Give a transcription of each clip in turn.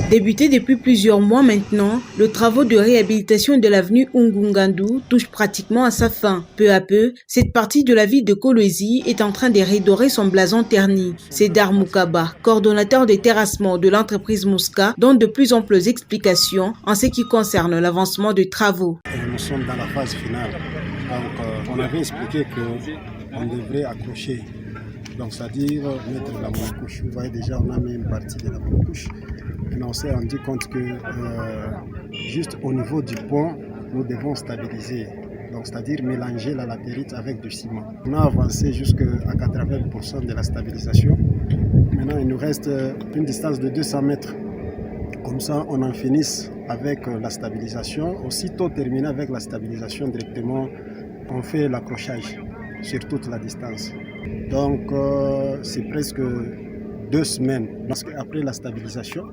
Débuté depuis plusieurs mois maintenant, le travaux de réhabilitation de l'avenue Ngungandu touche pratiquement à sa fin. Peu à peu, cette partie de la ville de Kolwezi est en train de redorer son blason terni. Cédar Moukaba, coordonnateur des terrassements de l'entreprise Mouska, donne de plus amples explications en ce qui concerne l'avancement des travaux. Nous sommes dans la phase finale. Donc, on avait expliqué qu'on devrait accrocher. Donc, c'est-à-dire mettre la monocouche. Vous voyez déjà, on a mis une partie de la monocouche. Et on s'est rendu compte que juste au niveau du pont, nous devons stabiliser. Donc, c'est-à-dire mélanger la latérite avec du ciment. On a avancé jusqu'à 80% de la stabilisation. Maintenant, il nous reste une distance de 200 mètres. Comme ça, on en finisse avec la stabilisation. Aussitôt terminé avec la stabilisation, directement, on fait l'accrochage sur toute la distance. Donc, c'est presque 2 semaines. Parce qu'après la stabilisation,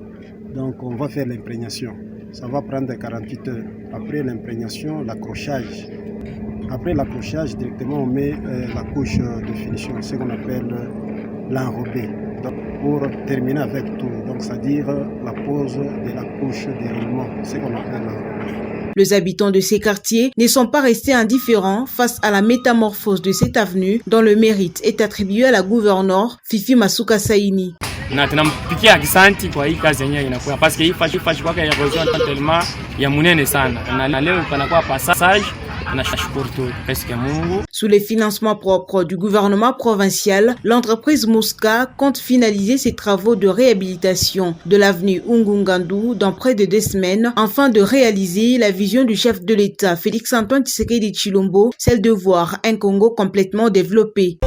donc on va faire l'imprégnation. Ça va prendre 48 heures. Après l'imprégnation, l'accrochage. Après l'accrochage, directement, on met la couche de finition, ce qu'on appelle l'enrobé. Pour terminer avec tout, donc c'est-à-dire la pose de la couche de roulement, ce qu'on appelle l'enrobé. Les habitants de ces quartiers ne sont pas restés indifférents face à la métamorphose de cette avenue dont le mérite est attribué à la gouverneure Fifi Masuka Saini. Na tunampikia akisanti kwa hii kazi yenyewe inakuwa parce que hii fashi kwake ya erosion tellement ya munene sana na leo panakuwa passage na shukuru tu presque Mungu. Sous les financements propres du gouvernement provincial, l'entreprise Mouska compte finaliser ses travaux de réhabilitation de l'avenue Ngungandu dans près de 2 semaines afin de réaliser la vision du chef de l'État Félix Antoine Tshisekedi Tshilombo, celle de voir un Congo complètement développé.